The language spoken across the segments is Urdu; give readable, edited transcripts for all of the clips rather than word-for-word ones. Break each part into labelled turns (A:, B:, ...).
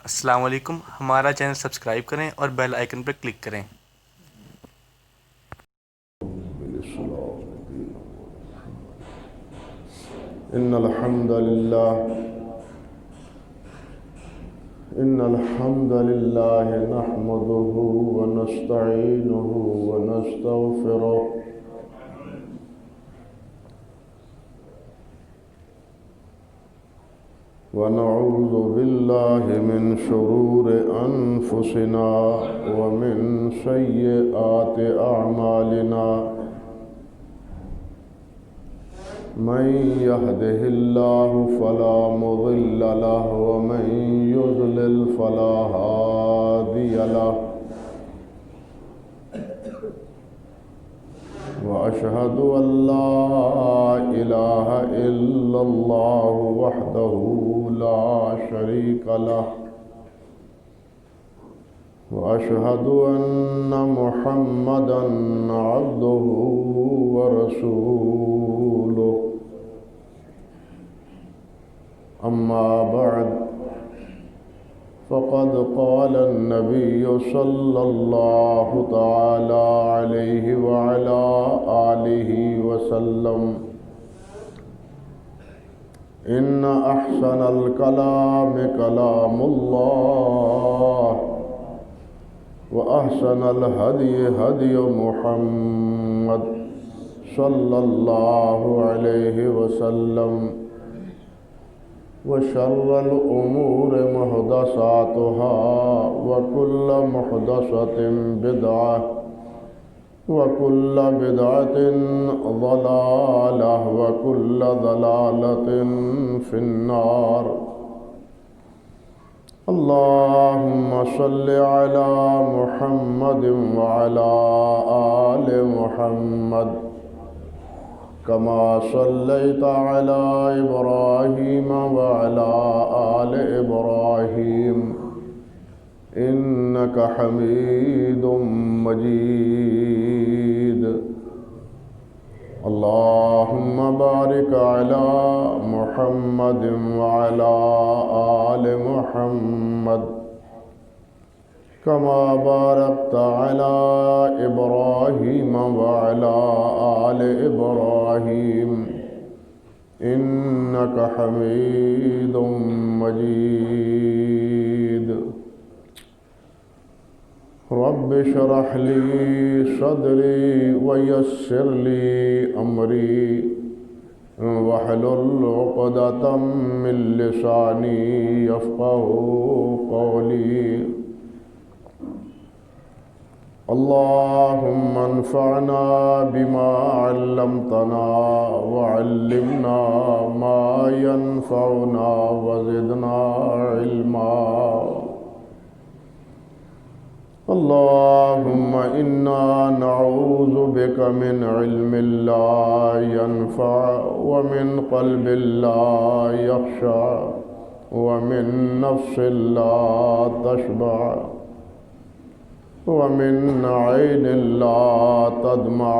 A: السلام علیکم، ہمارا چینل سبسکرائب کریں اور بیل آئیکن پر کلک کریں۔
B: إن الحمد لله نحمده ونستعينه ونستغفره ونعوذ بالله من شرور أنفسنا ومن سيئات أعمالنا من يهده الله فلا مضل له ومن يضلل فلا هادي له وأشهد أن لا إله إلا الله وحده لا شريك له وأشهد أن محمدا عبده ورسوله أما بعد فقد قال النبي صلى الله تعالى عليه وعلى آله وسلم إن أحسن الكلام كلام الله وأحسن الهدي هدي محمد صلى الله عليه وسلم وشر الأمور محدثاتها وكل محدثة بدعة وكل بدعة ضلالة وكل ضلالة في النار اللهم صل على محمد وعلى آل محمد كما صليت على إبراهيم وعلى آل إبراهيم إنك حميد مجيد اللهم بارك على محمد وعلى آل محمد كما باركت على إبراهيم وعلى آل إبراهيم إنك حميد مجيد رب اشرح لي صدري ويسر لي أمري واحلل عقدة من لساني يفقهوا قولي اللهم انفعنا بما علمتنا وعلمنا ما ينفعنا وزدنا علما اللهم إنا نعوذ بك من علم لا ينفع ومن قلب لا يخشع ومن نفس لا تشبع ومن عين لا تدمع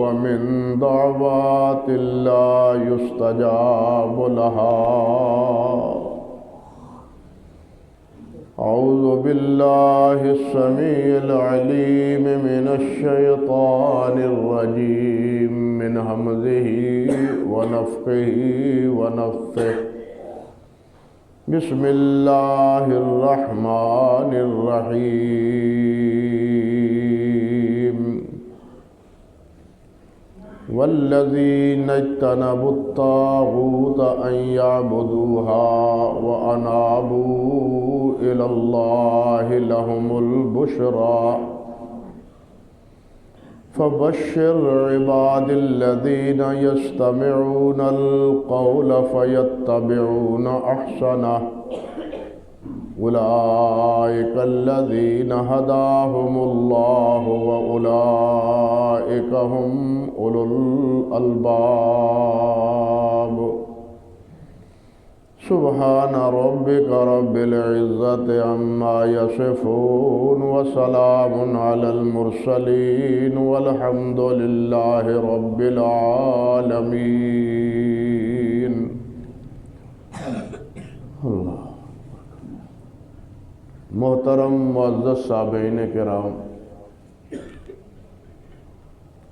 B: ومن دعوات لا يستجاب لها أعوذ بالله السميع العليم من الشيطان الرجيم من همزه ونفخه ونفثه بسم الله الرحمن الرحيم والذين اجتنبوا الطاغوت أن يعبدوها وأنابوا إلى الله لهم البشرى فبشر عباد الذين يستمعون القول فيتبعون أحسنه أولئك الذين هداهم الله وأولئك هم أولو الألباب سبحان ربك رب العزة عما يصفون وسلام على المرسلين والحمد لله رب العالمين اللہ محترم معزز سامعین کرام،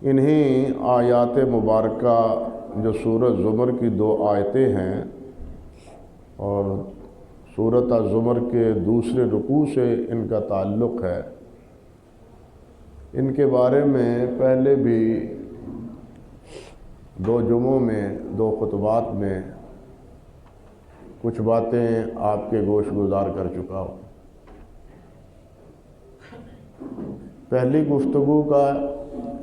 B: انہی آیات مبارکہ جو سورہ زمر کی 2 آیتیں ہیں اور سورۃ زمر کے دوسرے رکوع سے ان کا تعلق ہے، ان کے بارے میں پہلے بھی 2 جمعوں میں 2 خطبات میں کچھ باتیں آپ کے گوش گزار کر چکا ہوں۔ پہلی گفتگو کا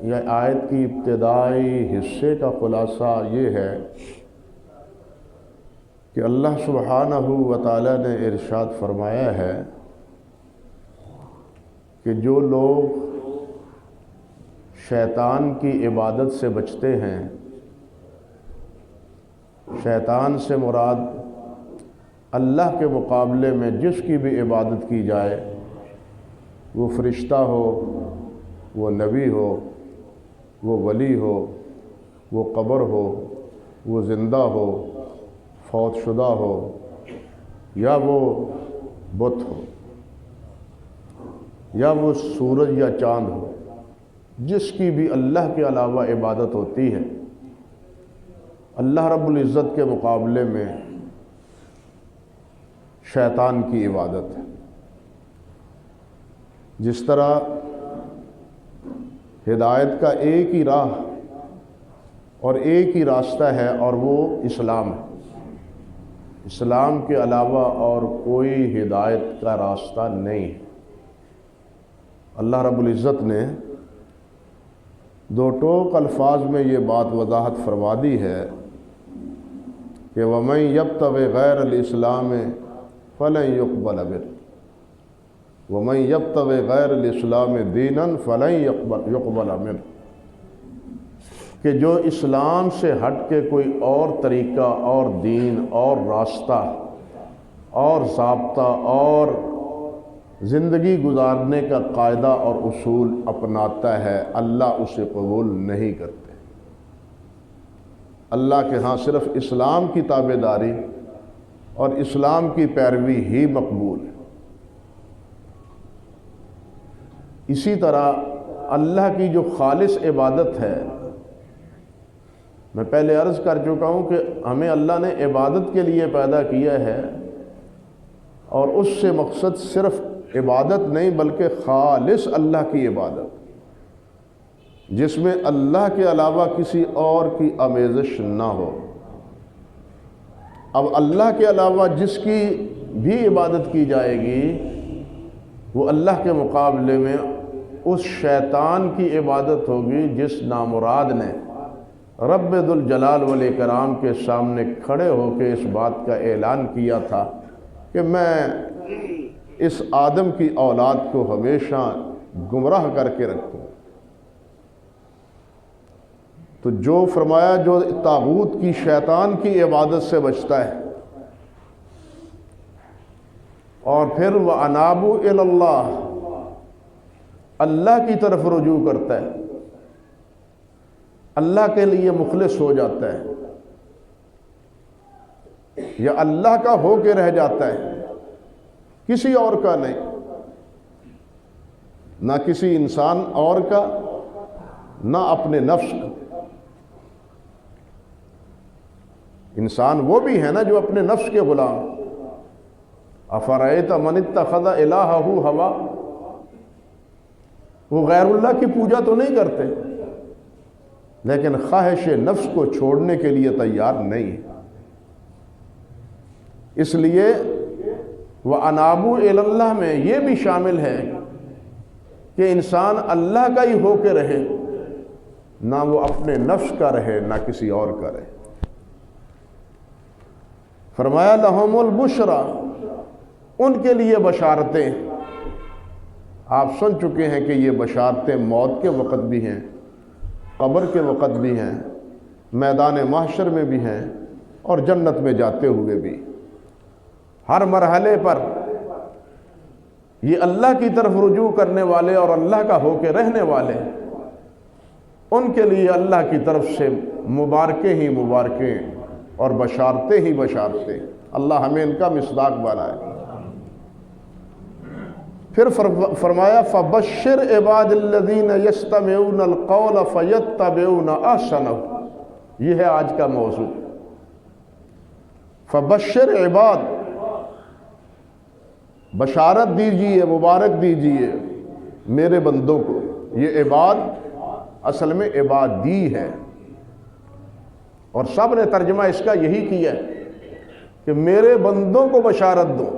B: یا آیت کی ابتدائی حصے کا خلاصہ یہ ہے کہ اللہ سبحانہ و تعالی نے ارشاد فرمایا ہے کہ جو لوگ شیطان کی عبادت سے بچتے ہیں، شیطان سے مراد اللہ کے مقابلے میں جس کی بھی عبادت کی جائے، وہ فرشتہ ہو، وہ نبی ہو، وہ ولی ہو، وہ قبر ہو، وہ زندہ ہو، فوت شدہ ہو، یا وہ بت ہو، یا وہ سورج یا چاند ہو، جس کی بھی اللہ کے علاوہ عبادت ہوتی ہے، اللہ رب العزت کے مقابلے میں شیطان کی عبادت ہے۔ جس طرح ہدایت کا ایک ہی راہ اور ایک ہی راستہ ہے اور وہ اسلام ہے، اسلام کے علاوہ اور کوئی ہدایت کا راستہ نہیں ہے۔ اللہ رب العزت نے 2 ٹوک الفاظ میں یہ بات وضاحت فرما دی ہے کہ وَمَن يَبْتَغِ غَيْرَ الْإِسْلَامِ فَلَن يُقْبَلَ مِنْهُ وَمَن يَبْتَغِ غَيْرَ الْإِسْلَامِ دِينًا فَلَن يُقْبَلَ مِنْهُ کہ جو اسلام سے ہٹ کے کوئی اور طریقہ اور دین اور راستہ اور ضابطہ اور زندگی گزارنے کا قاعدہ اور اصول اپناتا ہے، اللہ اسے قبول نہیں کرتے۔ اللہ کے ہاں صرف اسلام کی تابعداری اور اسلام کی پیروی ہی مقبول ہے۔ اسی طرح اللہ کی جو خالص عبادت ہے، میں پہلے عرض کر چکا ہوں کہ ہمیں اللہ نے عبادت کے لیے پیدا کیا ہے، اور اس سے مقصد صرف عبادت نہیں بلکہ خالص اللہ کی عبادت، جس میں اللہ کے علاوہ کسی اور کی آمیزش نہ ہو۔ اب اللہ کے علاوہ جس کی بھی عبادت کی جائے گی، وہ اللہ کے مقابلے میں اس شیطان کی عبادت ہوگی جس نامراد نے رب ذوالجلال والاکرام کے سامنے کھڑے ہو کے اس بات کا اعلان کیا تھا کہ میں اس آدم کی اولاد کو ہمیشہ گمراہ کر کے رکھوں۔ تو جو فرمایا جو طاغوت کی شیطان کی عبادت سے بچتا ہے اور پھر وَأَنَابُوا إِلَى اللَّهِ اللہ کی طرف رجوع کرتا ہے، اللہ کے لیے مخلص ہو جاتا ہے، یا اللہ کا ہو کے رہ جاتا ہے، کسی اور کا نہیں، نہ کسی انسان اور کا، نہ اپنے نفس کا۔ انسان وہ بھی ہے نا جو اپنے نفس کے غلام۔ افرأیت من اتخذ الہہ ہوا، وہ غیر اللہ کی پوجا تو نہیں کرتے لیکن خواہش نفس کو چھوڑنے کے لیے تیار نہیں ہے۔ اس لیے وَأَنَابُوا إِلَى اللَّهِ میں یہ بھی شامل ہے کہ انسان اللہ کا ہی ہو کے رہے، نہ وہ اپنے نفس کا رہے نہ کسی اور کا رہے۔ فرمایا لَهُمُ الْبُشْرَى، ان کے لیے بشارتیں۔ آپ سن چکے ہیں کہ یہ بشارتیں موت کے وقت بھی ہیں، قبر کے وقت بھی ہیں، میدان محشر میں بھی ہیں، اور جنت میں جاتے ہوئے بھی۔ ہر مرحلے پر یہ اللہ کی طرف رجوع کرنے والے اور اللہ کا ہو کے رہنے والے، ان کے لیے اللہ کی طرف سے مبارکیں ہی مبارکیں اور بشارتیں ہی بشارتیں۔ اللہ ہمیں ان کا مصداق بنائے۔ پھر فرمایا فبشر عباد الذین یستمعون القول فیتبعون احسنہ. یہ ہے آج کا موضوع. فبشر عباد، بشارت دیجئے، مبارک دیجئے میرے بندوں کو. یہ عباد اصل میں عبادی ہے، اور سب نے ترجمہ اس کا یہی کیا ہے کہ میرے بندوں کو بشارت دو.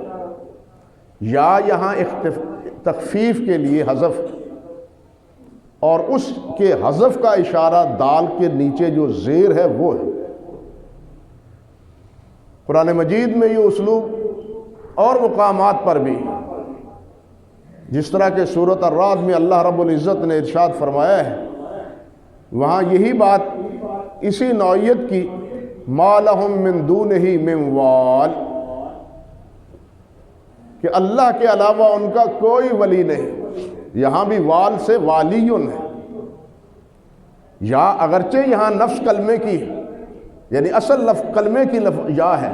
B: یا یہاں تخفیف کے لیے حذف، اور اس کے حذف کا اشارہ دال کے نیچے جو زیر ہے وہ ہے. قرآن مجید میں یہ اسلوب اور مقامات پر بھی، جس طرح کہ سورۃ الرعد میں اللہ رب العزت نے ارشاد فرمایا ہے، وہاں یہی بات اسی نوعیت کی مَا لَهُم مِّن دُونِهِ مِّن وَالٍ، کہ اللہ کے علاوہ ان کا کوئی ولی نہیں. یہاں بھی وال سے والیون ہے. یا اگرچہ یہاں نفس کلمے کی ہے، یعنی اصل کلمے کی یا ہے،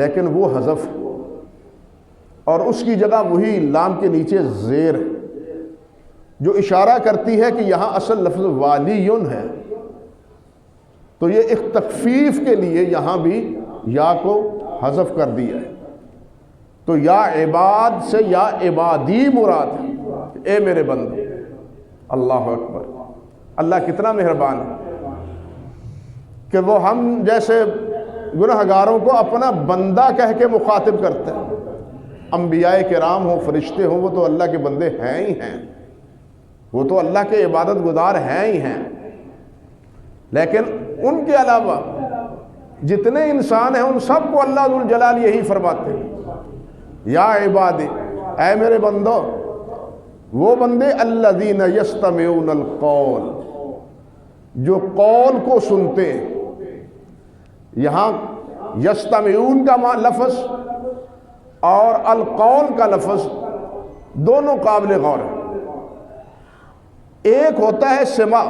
B: لیکن وہ حذف، اور اس کی جگہ وہی لام کے نیچے زیر ہے، جو اشارہ کرتی ہے کہ یہاں اصل لفظ والیون ہے. تو یہ ایک تخفیف کے لیے یہاں بھی یا کو حذف کر دیا ہے. تو یا عباد سے یا عبادی مراد ہے، اے میرے بندے. اللہ اکبر. اللہ کتنا مہربان ہے کہ وہ ہم جیسے گنہگاروں کو اپنا بندہ کہہ کے مخاطب کرتے ہیں. انبیاء کرام ہوں، فرشتے ہوں، وہ تو اللہ کے بندے ہیں ہی ہیں، وہ تو اللہ کے عبادت گزار ہیں ہی ہیں. لیکن ان کے علاوہ جتنے انسان ہیں ان سب کو اللہ ذوالجلال یہی فرماتے ہیں، یا عبادی، اے میرے بندو. وہ بندے الذین یستمعون القول، جو قول کو سنتے ہیں. یہاں یستمعون کا لفظ اور القول کا لفظ دونوں قابل غور ہیں. ایک ہوتا ہے سماع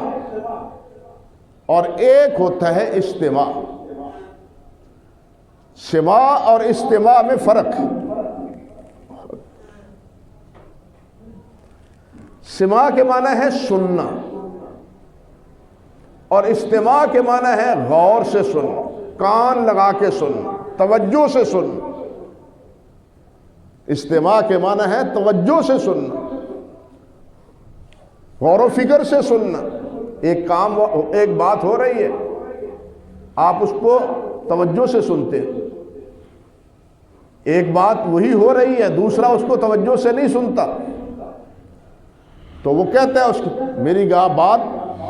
B: اور ایک ہوتا ہے استماع. سماع اور استماع میں فرق ہے. سماع کے معنی ہے سننا، اور استماع کے معنی ہے غور سے سننا، کان لگا کے سننا، توجہ سے سننا. استماع کے معنی ہے توجہ سے سننا، غور و فکر سے سننا. ایک بات ہو رہی ہے، آپ اس کو توجہ سے سنتے ہیں. ایک بات وہی ہو رہی ہے، دوسرا اس کو توجہ سے نہیں سنتا، تو وہ کہتا ہے اس کو میری بات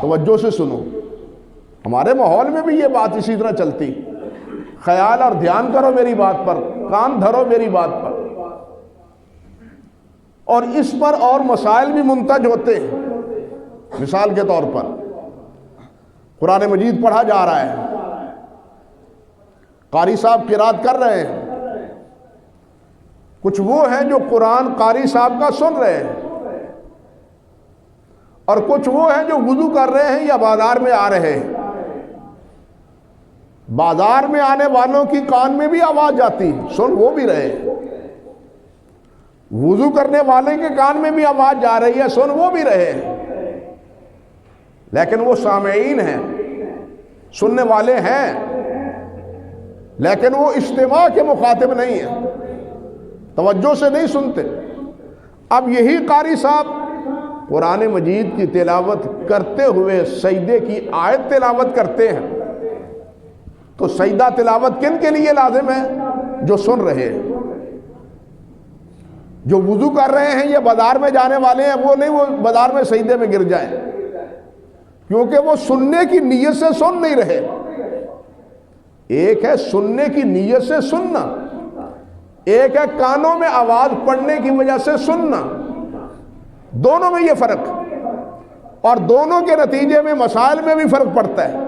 B: توجہ سے سنو. ہمارے ماحول میں بھی یہ بات اسی طرح چلتی، خیال اور دھیان کرو میری بات پر، کان دھرو میری بات پر. اور اس پر اور مسائل بھی منتج ہوتے ہیں. مثال کے طور پر قرآن مجید پڑھا جا رہا ہے، قاری صاحب قرات کر رہے ہیں. کچھ وہ ہیں جو قرآن قاری صاحب کا سن رہے ہیں، اور کچھ وہ ہیں جو وضو کر رہے ہیں یا بازار میں آ رہے ہیں. بازار میں آنے والوں کی کان میں بھی آواز جاتی، سن وہ بھی رہے ہیں. وضو کرنے والے کے کان میں بھی آواز جا رہی ہے، سن وہ بھی رہے ہیں. لیکن وہ سامعین ہیں، سننے والے ہیں، لیکن وہ استماع کے مخاطب نہیں ہیں، توجہ سے نہیں سنتے. اب یہی قاری صاحب قرآن مجید کی تلاوت کرتے ہوئے سجدے کی آیت تلاوت کرتے ہیں، تو سجدہ تلاوت کن کے لیے لازم ہے؟ جو سن رہے ہیں. جو وضو کر رہے ہیں یا بازار میں جانے والے ہیں، وہ نہیں وہ بازار میں سجدے میں گر جائیں، کیونکہ وہ سننے کی نیت سے سن نہیں رہے. ایک ہے سننے کی نیت سے سننا، ایک ہے کانوں میں آواز پڑنے کی وجہ سے سننا. دونوں میں یہ فرق، اور دونوں کے نتیجے میں مسائل میں بھی فرق پڑتا ہے.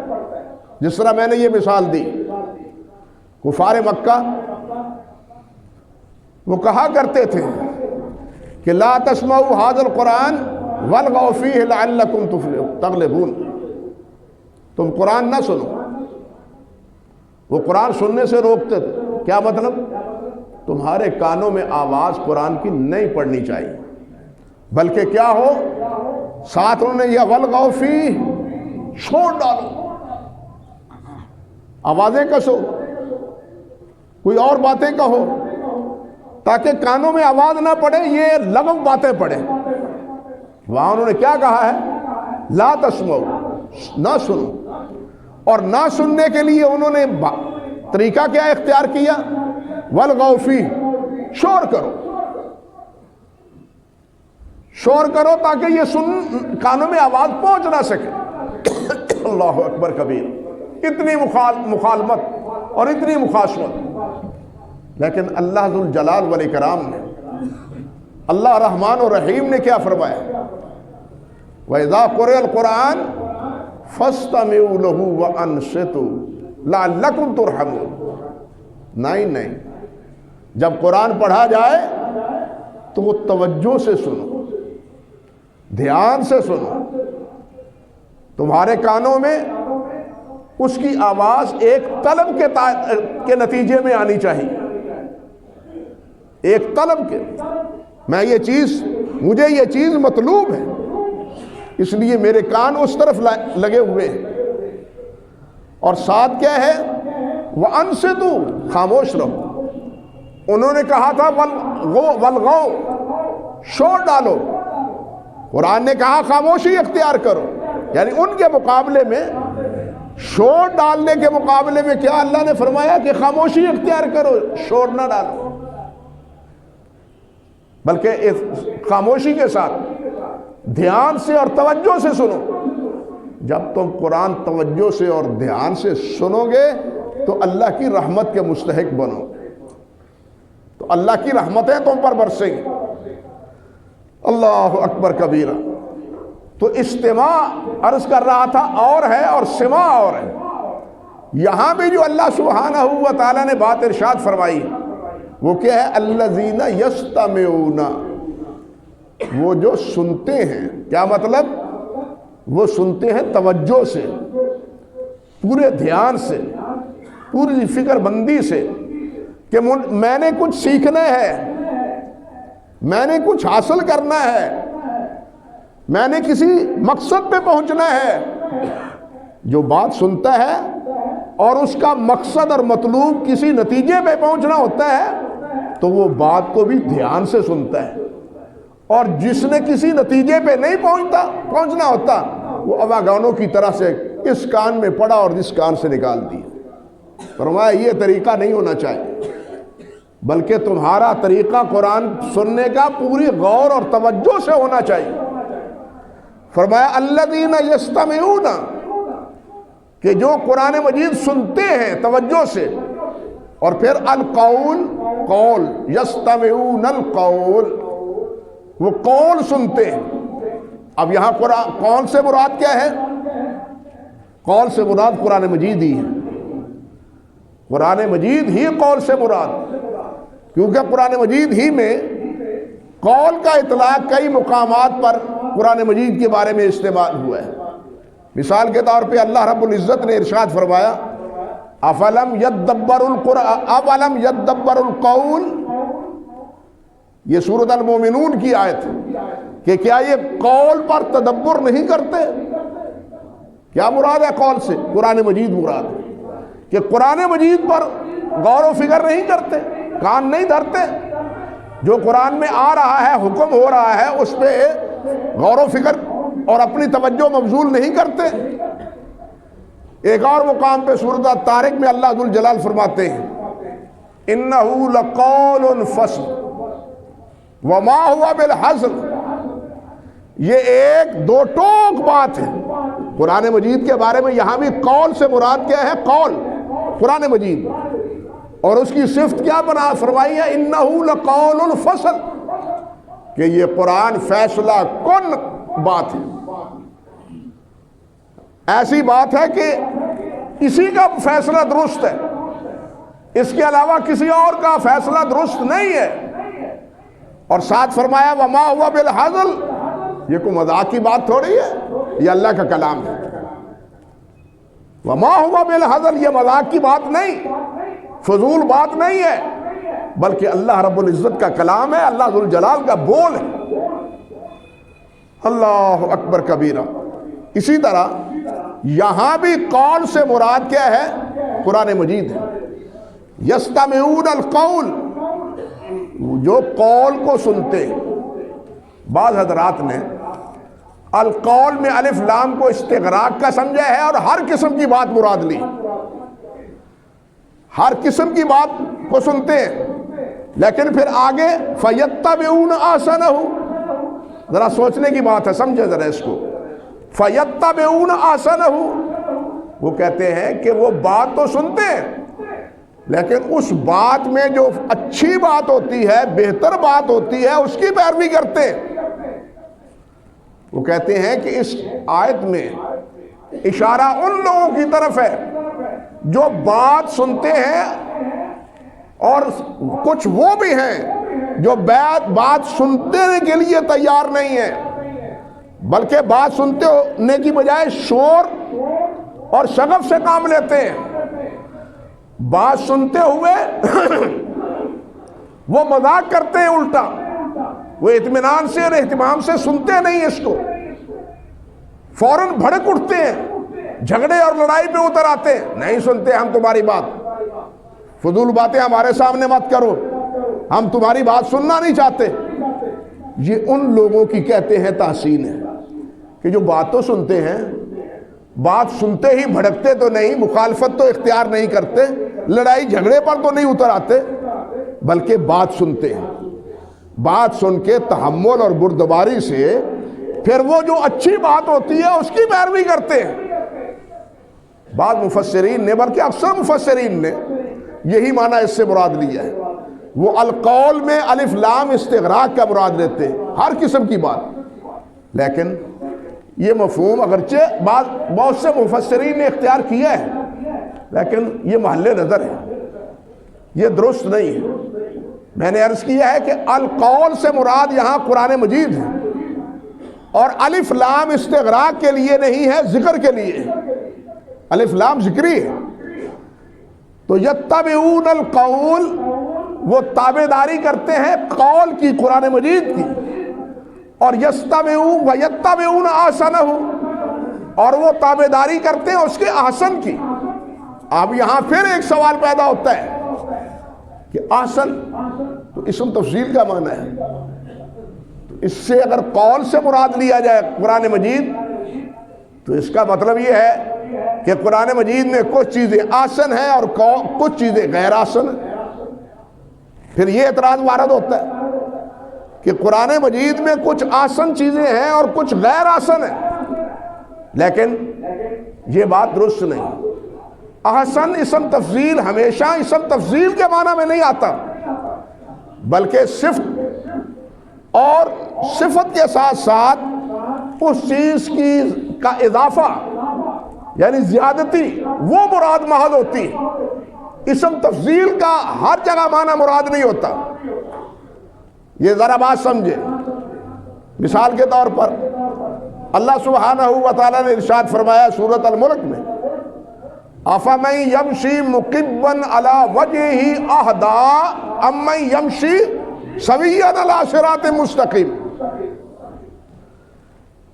B: جس طرح میں نے یہ مثال دی، کفار مکہ وہ کہا کرتے تھے کہ لا تسمعوا هذا القرآن والغوا فیہ لعلکم تغلبون. تم قرآن نہ سنو. وہ قرآن سننے سے روکتے تھے. کیا مطلب؟ تمہارے کانوں میں آواز قرآن کی نہیں پڑنی چاہیے، بلکہ کیا ہو، ساتھ انہوں نے یہ والغوا فیہ، چھوڑ ڈالو، آوازیں کسو، کوئی اور باتیں کہو، تاکہ کانوں میں آواز نہ پڑے، یہ لغو باتیں پڑے۔ وہاں انہوں نے کیا کہا ہے، لا تسمعوا، نہ سنو، اور نہ سننے کے لیے انہوں نے طریقہ کیا اختیار کیا، والغوا فیہ، شور کرو، شور کرو تاکہ یہ کانوں میں آواز پہنچ نہ سکے۔ اللہ اکبر کبیر، اتنی مخالمت اور اتنی مخاصمت، لیکن اللہ ذوالجلال والاکرام نے، اللہ رحمان و رحیم نے کیا فرمایا، وَإِذَا قُرِئَ الْقُرْآنُ فَاسْتَمِعُوا لَهُ وَأَنصِتُوا لَعَلَّكُمْ تُرْحَمُونَ۔ نہیں، جب قرآن پڑھا جائے تو وہ توجہ سے سنو، دھیان سے سنو، تمہارے کانوں میں اس کی آواز ایک طلب کے نتیجے میں آنی چاہیے، ایک طلب کے، مجھے یہ چیز مطلوب ہے، اس لیے میرے کان اس طرف لگے ہوئے ہیں۔ اور ساتھ کیا ہے، وَأَنصِتُوا، خاموش رہو۔ انہوں نے کہا تھا والغوا، شور ڈالو، قرآن نے کہا خاموشی اختیار کرو، یعنی ان کے مقابلے میں، شور ڈالنے کے مقابلے میں کیا اللہ نے فرمایا کہ خاموشی اختیار کرو، شور نہ ڈالو، بلکہ اس خاموشی کے ساتھ دھیان سے اور توجہ سے سنو۔ جب تم قرآن توجہ سے اور دھیان سے سنو گے تو اللہ کی رحمت کے مستحق بنو، تو اللہ کی رحمتیں تم پر برسیں گی۔ اللہ اکبر کبیرہ۔ تو استماع عرض کر رہا تھا اور ہے، اور سماع اور ہے۔ یہاں بھی جو اللہ سبحانہ و تعالیٰ نے بات ارشاد فرمائی وہ کیا ہے، الذین یستمعون، وہ جو سنتے ہیں، کیا مطلب، وہ سنتے ہیں توجہ سے، پورے دھیان سے، پوری فکر بندی سے، کہ میں نے کچھ سیکھنا ہے، میں نے کچھ حاصل کرنا ہے، میں نے کسی مقصد پہ پہنچنا ہے۔ جو بات سنتا ہے اور اس کا مقصد اور مطلوب کسی نتیجے پہ پہنچنا ہوتا ہے تو وہ بات کو بھی دھیان سے سنتا ہے، اور جس نے کسی نتیجے پہ نہیں پہنچنا ہوتا وہ اواگانوں کی طرح سے اس کان میں پڑا اور اس کان سے نکال دیا۔ فرمایا یہ طریقہ نہیں ہونا چاہیے، بلکہ تمہارا طریقہ قرآن سننے کا پوری غور اور توجہ سے ہونا چاہیے۔ فرمایا الذین یستمعون، کہ جو قرآن مجید سنتے ہیں توجہ سے، اور پھر القول، قول، یستمعون القول، وہ قول سنتے ہیں۔ اب یہاں قول سے مراد کیا ہے، قول سے مراد قرآن مجید ہی ہے، قرآن مجید ہی قول سے مراد، کیونکہ قرآن مجید ہی میں قول کا اطلاق کئی مقامات پر قرآن مجید کے بارے میں استعمال ہوا ہے۔ مثال کے طور پہ اللہ رب العزت نے ارشاد فرمایا افلم یدبر القرآن اولم یدبر القول، یہ سورۃ المومنون کی آیت ہے کہ کیا یہ قول پر تدبر نہیں کرتے۔ کیا مراد ہے قول سے، قرآن مجید مراد ہے، کہ قرآن مجید پر غور و فکر نہیں کرتے، کان نہیں دھرتے، جو قرآن میں آ رہا ہے، حکم ہو رہا ہے، اس پہ غور و فکر اور اپنی توجہ مبذول نہیں کرتے۔ ایک اور مقام پہ سورۃ الطارق میں اللہ ذوالجلال فرماتے ہیں اِنَّهُ لَقَوْلٌ فَصْلٌ وَمَا هُوَ بِالْحَزْلِ، یہ ایک دو ٹوک بات ہے قرآن مجید کے بارے میں۔ یہاں بھی قول سے مراد کیا ہے، قول، قرآن مجید، اور اس کی صفت کیا بنا فرمائی ہے، اِنَّهُ لَقَوْلٌ فَصْلٌ، کہ یہ قرآن فیصلہ کن بات ہے، ایسی بات ہے کہ اسی کا فیصلہ درست ہے، اس کے علاوہ کسی اور کا فیصلہ درست نہیں ہے۔ اور ساتھ فرمایا وما هو بالحزل، یہ کوئی مذاق کی بات تھوڑی ہے، یہ اللہ کا کلام ہے۔ وما هو بالحزل، یہ مذاق کی بات نہیں، فضول بات نہیں ہے، بلکہ اللہ رب العزت کا کلام ہے، اللہ ذو الجلال کا بول ہے۔ اللہ اکبر کبیرہ۔ اسی طرح یہاں بھی قول سے مراد کیا ہے؟ قرآن مجید ہے۔ یستمعون القول، جو قول کو سنتے۔ بعض حضرات نے القول میں الف لام کو استغراق کا سمجھا ہے اور ہر قسم کی بات مراد لی۔ ہر قسم کی بات کو سنتے ہیں، لیکن پھر آگے فَيَتَّبِعُونَ أَحْسَنَهُ، ذرا سوچنے کی بات ہے، سمجھے ذرا اس کو۔ فَيَتَّبِعُونَ أَحْسَنَهُ، وہ کہتے ہیں کہ وہ بات تو سنتے ہیں، لیکن اس بات میں جو اچھی بات ہوتی ہے، بہتر بات ہوتی ہے، اس کی پیروی کرتے ہیں۔ وہ کہتے ہیں کہ اس آیت میں اشارہ ان لوگوں کی طرف ہے جو بات سنتے ہیں، اور کچھ وہ بھی ہیں جو بات سننے کے لیے تیار نہیں ہیں، بلکہ بات سننے کی بجائے شور اور شغف سے کام لیتے ہیں۔ بات سنتے ہوئے وہ مذاق کرتے ہیں، الٹا وہ اطمینان سے اور اہتمام سے سنتے نہیں اس کو، فوراً بھڑک اٹھتے ہیں، جھگڑے اور لڑائی پہ اتر آتے ہیں، نہیں سنتے ہم تمہاری بات، فضول باتیں ہمارے سامنے مت کرو، ہم تمہاری بات سننا نہیں چاہتے۔ یہ ان لوگوں کی کہتے ہیں تحسین ہے کہ جو بات تو سنتے ہیں، بات سنتے ہی بھڑکتے تو نہیں، مخالفت تو اختیار نہیں کرتے، لڑائی جھگڑے پر تو نہیں اتر آتے، بلکہ بات سنتے ہیں، بات سن کے تحمل اور بردباری سے پھر وہ جو اچھی بات ہوتی ہے اس کی پیروی کرتے ہیں۔ بعض مفسرین نے، بلکہ اکثر مفسرین نے یہی معنی اس سے مراد لیا ہے۔ وہ القول میں الف لام استغراق کا مراد لیتے ہیں، ہر قسم کی بات، لیکن یہ مفہوم اگرچہ بہت سے مفسرین نے اختیار کیا ہے، لیکن یہ محل نظر ہے، یہ درست نہیں ہے۔ میں نے عرض کیا ہے کہ القول سے مراد یہاں قرآن مجید ہے، اور الف لام استغراق کے لیے نہیں ہے، ذکر کے لیے ہے۔ الف لام ذکری ہے، تو یتبعون القول، وہ تابعداری کرتے ہیں قول کی، قرآن مجید کی، اور یستمعون ویتبعون احسنہ، اور وہ تابعداری کرتے ہیں اس کے احسن کی۔ اب یہاں پھر ایک سوال پیدا ہوتا ہے کہ احسن تو اسم تفضیل کا معنی ہے، تو اس سے اگر قول سے مراد لیا جائے قرآن مجید، تو اس کا مطلب یہ ہے کہ قرآن مجید میں کچھ چیزیں آسن ہیں اور کچھ چیزیں غیر آسن ہیں۔ پھر یہ اعتراض وارد ہوتا ہے کہ قرآن مجید میں کچھ آسن چیزیں ہیں اور کچھ غیر آسن ہیں، لیکن یہ بات درست نہیں۔ احسن اسم تفضیل ہمیشہ اسم تفضیل کے معنی میں نہیں آتا، بلکہ صفت اور صفت کے ساتھ ساتھ اس چیز کا اضافہ، یعنی زیادتی، وہ مراد محض ہوتی ہے۔ اسم تفضیل کا ہر جگہ معنی مراد نہیں ہوتا، یہ ذرا بات سمجھے۔ مثال کے طور پر اللہ سبحانہ و تعالیٰ نے ارشاد فرمایا سورۃ الملک میں، أَفَمَن يَمْشِي مُقِبًّا عَلَى وَجْهِهِ أَهْدَىٰ أَمَّن يَمْشِي سَوِيًّا عَلَىٰ صِرَاطٍ مُسْتَقِيمٍ،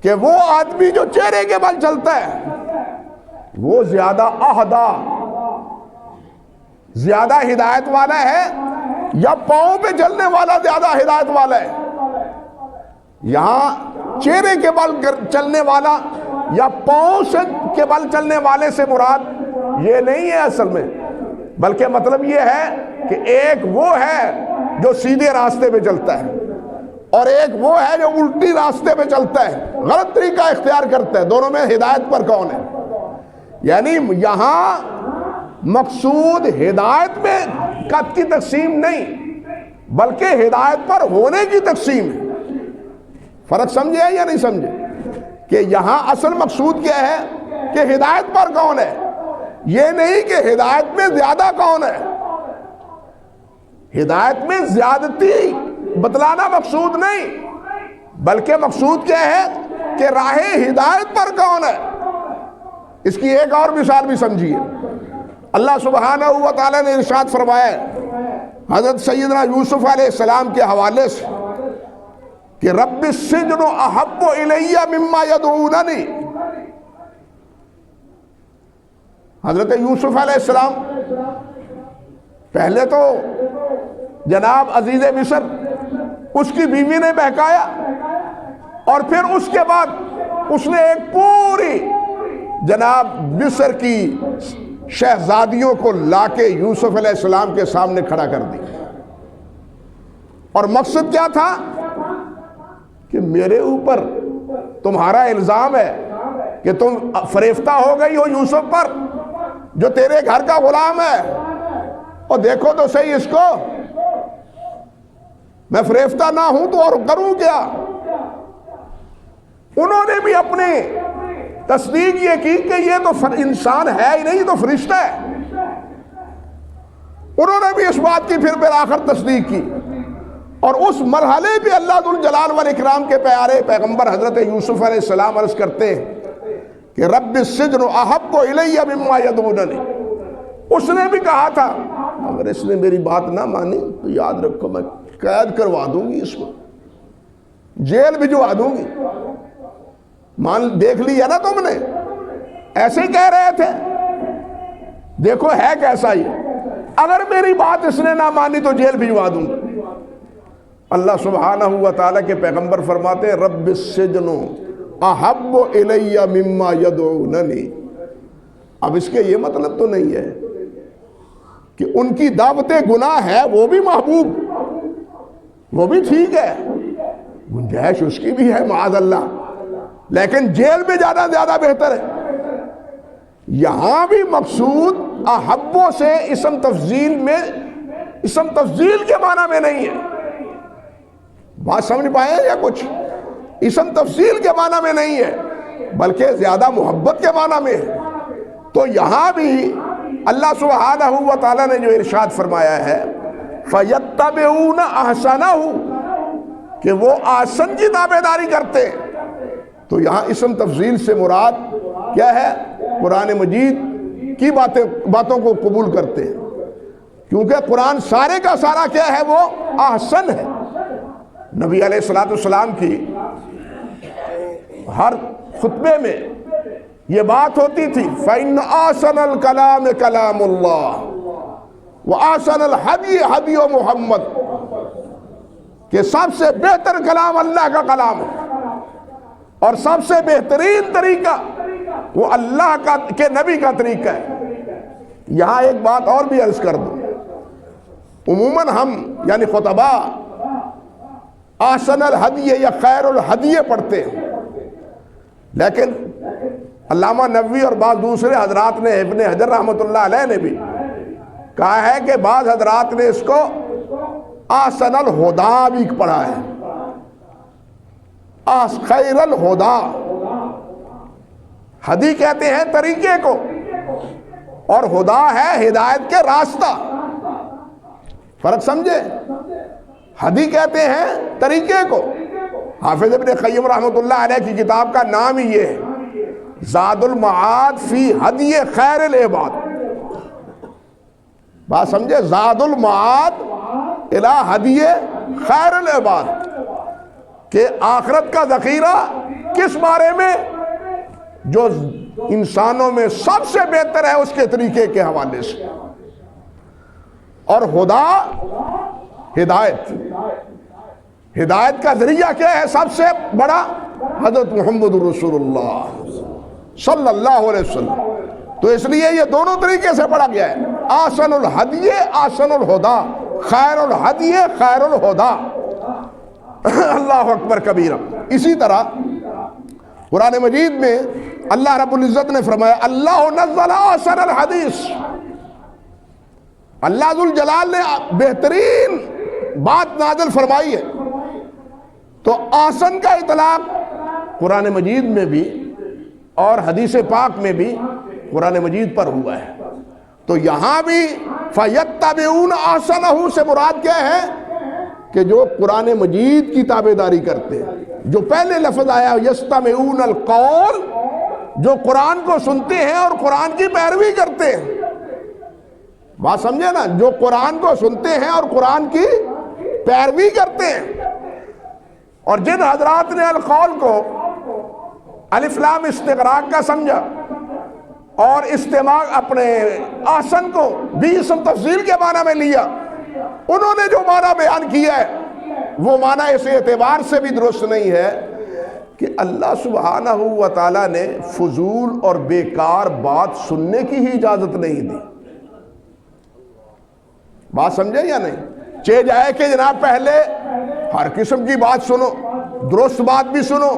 B: کہ وہ آدمی جو چہرے کے بل چلتا ہے وہ زیادہ اہدا، زیادہ ہدایت والا ہے، یا پاؤں پہ چلنے والا زیادہ ہدایت والا ہے؟ یہاں چہرے کے بل چلنے والا یا پاؤں کے بل چلنے والے سے مراد یہ نہیں ہے اصل میں، بلکہ مطلب یہ ہے کہ ایک وہ ہے جو سیدھے راستے پہ چلتا ہے، اور ایک وہ ہے جو الٹی راستے پہ چلتا ہے، غلط طریقہ اختیار کرتا ہے۔ دونوں میں ہدایت پر کون ہے؟ یعنی یہاں مقصود ہدایت میں کی تقسیم نہیں، بلکہ ہدایت پر ہونے کی تقسیم ہے۔ فرق سمجھے یا نہیں سمجھے کہ یہاں اصل مقصود کیا ہے کہ ہدایت پر کون ہے، یہ نہیں کہ ہدایت میں زیادہ کون ہے۔ ہدایت میں زیادتی بتلانا مقصود نہیں، بلکہ مقصود کیا ہے کہ راہ ہدایت پر کون ہے۔ اس کی ایک اور مثال بھی سمجھیے۔ اللہ سبحانہ و تعالیٰ نے ارشاد فرمایا حضرت سیدنا یوسف علیہ السلام کے حوالے سے کہ رب السجن احب الی مما یدعوننی. حضرت یوسف علیہ السلام پہلے تو جناب عزیز مصر اس کی بیوی نے بہکایا، اور پھر اس کے بعد اس نے ایک پوری جناب مصر کی شہزادیوں کو لا کے یوسف علیہ السلام کے سامنے کھڑا کر دی. اور مقصد کیا تھا کہ میرے اوپر تمہارا الزام ہے کہ تم فریفتہ ہو گئی ہو یوسف پر جو تیرے گھر کا غلام ہے، اور دیکھو تو صحیح اس کو، میں فریفتہ نہ ہوں تو اور کروں کیا. انہوں نے بھی اپنی تصدیق یہ کی کہ یہ تو انسان ہے ہی نہیں، یہ تو فرشتہ ہے. انہوں نے بھی اس بات کی پھر بالآخر تصدیق کی. اور اس مرحلے پہ اللہ ذوالجلال والاکرام کے پیارے پیغمبر حضرت یوسف علیہ السلام عرض کرتے ہیں کہ رب السجن احب الی مما یدعوننی. اس نے بھی کہا تھا اگر اس نے میری بات نہ مانی تو یاد رکھو میں قید کروا دوں گی، اس کو جیل بھجوا دوں گی. دیکھ لیا نا تم نے، ایسے ہی کہہ رہے تھے، دیکھو ہے کیسا یہ، اگر میری بات اس نے نہ مانی تو جیل بھجوا دوں گی. اللہ سبحانہ و تعالیٰ کے پیغمبر فرماتے ہیں رب السجن احب الی مما یدعوننی. اب اس کے یہ مطلب تو نہیں ہے کہ ان کی دعوت گناہ ہے وہ بھی محبوب، وہ بھی ٹھیک ہے، گنجائش اس کی بھی ہے معاذ اللہ، لیکن جیل میں جانا زیادہ بہتر ہے. یہاں بھی مقصود احبوں سے اسم تفضیل میں، اسم تفضیل کے معنی میں نہیں ہے. بات سمجھ پائے یا کچھ؟ اسم تفضیل کے معنی میں نہیں ہے بلکہ زیادہ محبت کے معنی میں ہے. تو یہاں بھی اللہ سبحانہ و تعالیٰ نے جو ارشاد فرمایا ہے فَيَتَّبِعُونَ أَحْسَنَهُ کہ وہ احسن کی تابعداری کرتے ہیں. تو یہاں اسم تفضیل سے مراد کیا ہے؟ قرآن مجید کی باتوں کو قبول کرتے ہیں، کیونکہ قرآن سارے کا سارا کیا ہے؟ وہ احسن ہے. نبی علیہ السلام کی ہر خطبے میں یہ بات ہوتی تھی فَإِنَّ أَحْسَنَ الْكَلَامِ كَلَامُ اللَّهِ وَأَحْسَنَ الْحَدِيِّ حَدِيُّ مُحَمَّدٍ کہ سب سے بہتر کلام اللہ کا کلام ہے، اور سب سے بہترین طریقہ وہ اللہ کے نبی کا طریقہ ہے. یہاں ایک بات اور بھی عرض کر دوں، عموماً ہم یعنی خطبہ احسن الہدی یا خیر الہدی پڑھتے ہیں، لیکن علامہ نووی اور بعض دوسرے حضرات نے، ابن حجر رحمۃ اللہ علیہ نے بھی کہا ہے کہ بعض حضرات نے اس کو احسن الہدا بھی پڑھا ہے. خیر الہدا، ہدی کہتے ہیں طریقے کو، اور ہدا ہے ہدایت کے راستہ. فرق سمجھے؟ ہدی کہتے ہیں طریقے کو. حافظ ابن قیم رحمۃ اللہ علیہ کی کتاب کا نام ہی یہ ہے زاد المعاد فی ہدی خیر العباد. بات سمجھے؟ زاد المعاد الی ہدی خیر العباد، کہ آخرت کا ذخیرہ کس بارے میں؟ جو انسانوں میں سب سے بہتر ہے اس کے طریقے کے حوالے سے. اور ہدا ہدایت، ہدایت کا ذریعہ کیا ہے سب سے بڑا؟ حضرت محمد رسول اللہ صلی اللہ علیہ وسلم. تو اس لیے یہ دونوں طریقے سے پڑھا گیا ہے، احسن الہدی احسن الہدا، خیر الہدی خیر الہدا. اللہ اکبر کبیرہ. اسی طرح قرآن مجید میں اللہ رب العزت نے فرمایا اللہ نزل احسن الحدیث، اللہ ذوالجلال نے بہترین بات نازل فرمائی ہے. تو احسن کا اطلاق قرآن مجید میں بھی اور حدیث پاک میں بھی قرآن مجید پر ہوا ہے. تو یہاں بھی فَيَتَّبِعُونَ أَحْسَنَهُ سے مراد کیا ہے؟ کہ جو قرآن مجید کی تابعداری کرتے ہیں. جو پہلے لفظ آیا يَسْتَمِعُونَ الْقَوْلِ، جو قرآن کو سنتے ہیں اور قرآن کی پیروی کرتے ہیں. بات سمجھے نا، جو قرآن کو سنتے ہیں اور قرآن کی پیروی کرتے ہیں. اور جن حضرات نے القول کو الف لام استغراق کا سمجھا اور استماع اپنے احسن کو بھی اسم تفضیل کے معنی میں لیا، انہوں نے جو معنی بیان کیا ہے وہ معنی اس اعتبار سے بھی درست نہیں ہے کہ اللہ سبحانہ و تعالیٰ نے فضول اور بیکار بات سننے کی ہی اجازت نہیں دی. بات سمجھے یا نہیں؟ چاہے جائے کہ جناب پہلے ہر قسم کی بات سنو، درست بات بھی سنو،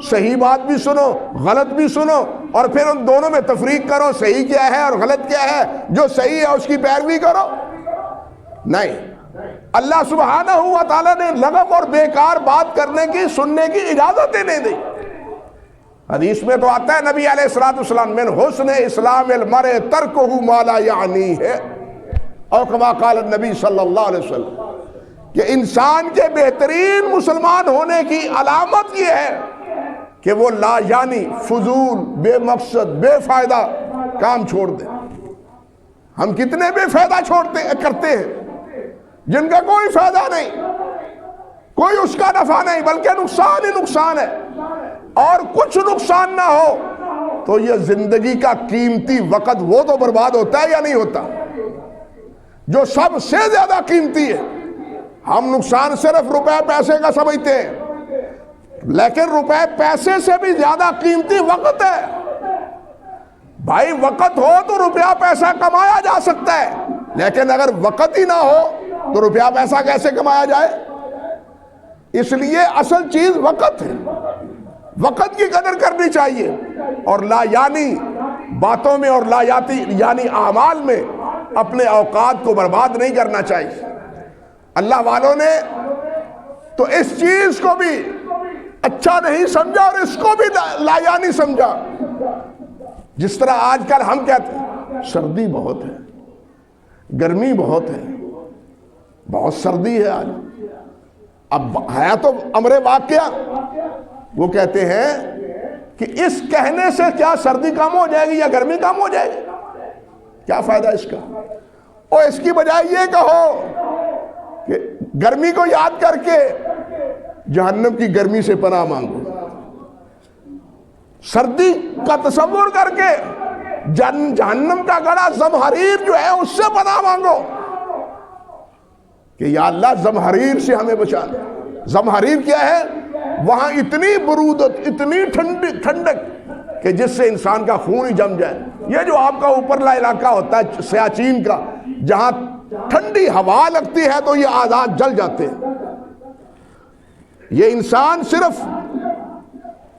B: صحیح بات بھی سنو، غلط بھی سنو، اور پھر ان دونوں میں تفریق کرو، صحیح کیا ہے اور غلط کیا ہے، جو صحیح ہے اس کی پیروی کرو. نہیں، اللہ سبحانہ و تعالیٰ نے لغو اور بیکار بات کرنے کی، سننے کی اجازت ہی نہیں دی. حدیث میں تو آتا ہے نبی علیہ الصلوۃ والسلام من حسن اسلام المرء ترکہ ما لا یعنیہ، اور کما قال النبی صلی اللہ علیہ وسلم کہ انسان کے بہترین مسلمان ہونے کی علامت یہ ہے کہ وہ لا یعنی فضول، بے مقصد، بے فائدہ کام چھوڑ دے. ہم کتنے بے فائدہ کرتے ہیں جن کا کوئی فائدہ نہیں، کوئی اس کا نفع نہیں، بلکہ نقصان ہی نقصان ہے. اور کچھ نقصان نہ ہو تو یہ زندگی کا قیمتی وقت وہ تو برباد ہوتا ہے یا نہیں ہوتا، جو سب سے زیادہ قیمتی ہے. ہم نقصان صرف روپے پیسے کا سمجھتے ہیں، لیکن روپے پیسے سے بھی زیادہ قیمتی وقت ہے. بھائی وقت ہو تو روپیہ پیسہ کمایا جا سکتا ہے، لیکن اگر وقت ہی نہ ہو تو روپیہ پیسہ کیسے کمایا جائے؟ اس لیے اصل چیز وقت ہے، وقت کی قدر کرنی چاہیے، اور لا یعنی باتوں میں اور لا یعنی اعمال میں اپنے اوقات کو برباد نہیں کرنا چاہیے. اللہ والوں نے تو اس چیز کو بھی اچھا نہیں سمجھا اور اس کو بھی لا یعنی سمجھا. جس طرح آج کل ہم کہتے ہیں سردی بہت ہے، گرمی بہت ہے، بہت سردی ہے آج. اب ہے تو امر واقعہ، وہ کہتے ہیں کہ اس کہنے سے کیا سردی کم ہو جائے گی یا گرمی کم ہو جائے گی؟ کیا فائدہ اس کا؟ اور اس کی بجائے یہ کہو کہ گرمی کو یاد کر کے جہنم کی گرمی سے پناہ مانگو، سردی کا تصور کر کے جہنم کا گڑا زمہریر جو ہے اس سے پناہ مانگو کہ یا اللہ زمہریر سے ہمیں بچانا. زمہریر کیا ہے؟ وہاں اتنی برودت، اتنی ٹھنڈک کہ جس سے انسان کا خون ہی جم جائے. یہ جو آپ کا اوپرلا علاقہ ہوتا ہے سیاچین کا، جہاں ٹھنڈی ہوا لگتی ہے تو یہ اعضاء جل جاتے ہیں. یہ انسان صرف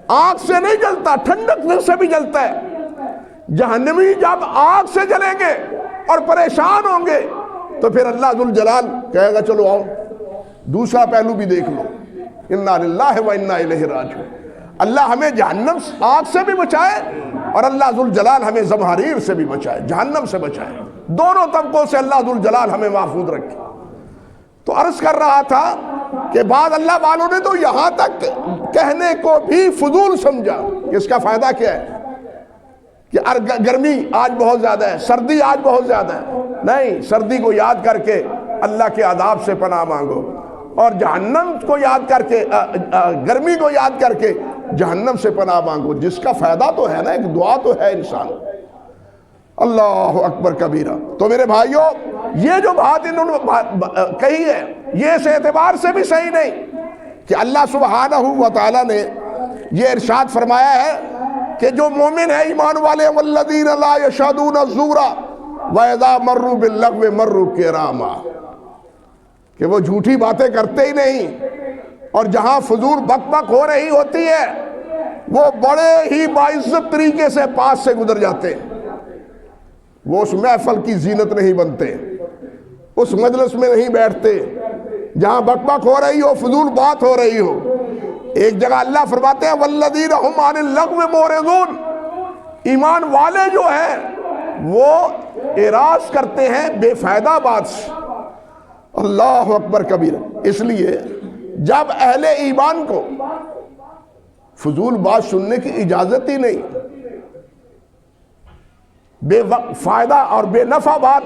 B: آگ سے نہیں جلتا، ٹھنڈک سے بھی جلتا ہے. جہنمی جب آگ سے جلیں گے اور پریشان ہوں گے تو پھر اللہ ذوالجلال کہے گا چلو آؤ دوسرا پہلو بھی دیکھ لو. انا للہ و انا الیہ راجعون. اللہ ہمیں جہنم آگ سے بھی بچائے اور اللہ ذوالجلال ہمیں زمہریر سے بھی بچائے، جہنم سے بچائے. دونوں طبقوں سے اللہ ذوالجلال ہمیں محفوظ رکھے. تو عرض کر رہا تھا کہ بعض اللہ والوں نے تو یہاں تک کہنے کو بھی فضول سمجھا. اس کا فائدہ کیا ہے کہ گرمی آج بہت زیادہ ہے، سردی آج بہت زیادہ ہے. نہیں، سردی کو یاد کر کے اللہ کے عذاب سے پناہ مانگو، اور جہنم کو یاد کر کے گرمی کو یاد کر کے جہنم سے پناہ مانگو. جس کا فائدہ تو ہے نا، ایک دعا تو ہے انسان. اللہ اکبر کبیرہ. تو میرے بھائیوں، یہ جو بات انہوں نے کہی ہے یہ اس اعتبار سے بھی صحیح نہیں کہ اللہ سبحانہ و تعالیٰ نے یہ ارشاد فرمایا ہے کہ جو مومن ہے، ایمان والے، والذین لا یشہدون الزور واذا مروا باللغو مروا کراما، کہ وہ جھوٹی باتیں کرتے ہی نہیں، اور جہاں فضول بک بک ہو رہی ہوتی ہے وہ بڑے ہی باعزت طریقے سے پاس سے گزر جاتے ہیں. وہ اس محفل کی زینت نہیں بنتے، اس مجلس میں نہیں بیٹھتے جہاں بک بک ہو رہی ہو، فضول بات ہو رہی ہو. ایک جگہ اللہ فرماتے ہیں والذین هم عن اللغو معرضون، ایمان والے جو ہیں وہ اعراض کرتے ہیں بے فائدہ بات سے. اللہ اکبر کبیر. اس لیے جب اہل ایمان کو فضول بات سننے کی اجازت ہی نہیں، بے فائدہ اور بے نفع بات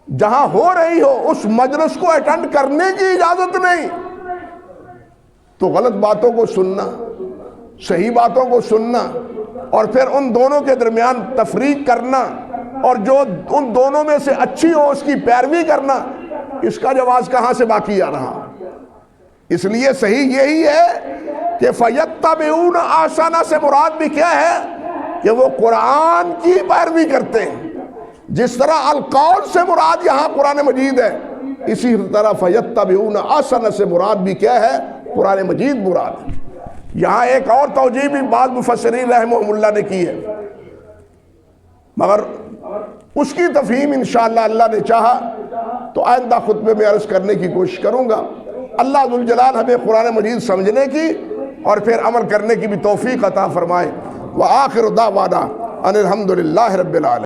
B: جہاں ہو رہی ہو اس مجلس کو اٹینڈ کرنے کی اجازت نہیں، تو غلط باتوں کو سننا، صحیح باتوں کو سننا، اور پھر ان دونوں کے درمیان تفریق کرنا، اور جو ان دونوں میں سے اچھی ہو اس کی پیروی کرنا، اس کا جواز کہاں سے باقی آ رہا؟ اس لیے صحیح یہی ہے کہ فَيَتَّبِعُونَ أَحْسَنَ سے مراد بھی کیا ہے کہ وہ قرآن کی پیروی کرتے ہیں۔ جس طرح القول سے مراد یہاں قرآن مجید ہے، اسی طرح فَيَتَّبِعُونَ أَحْسَنَ سے مراد بھی کیا ہے؟ قرآن مجید مراد ہے۔ یہاں ایک اور توجیہ بھی بعض مفسرین رحمہم اللہ نے کی ہے، مگر اس کی تفہیم انشاءاللہ اللہ نے چاہا تو آئندہ خطبے میں عرض کرنے کی کوشش کروں گا۔ اللہ ذوالجلال ہمیں قرآن مجید سمجھنے کی اور پھر عمل کرنے کی بھی توفیق عطا فرمائے۔ وآخر دعوانا ان الحمدللہ رب العالمین۔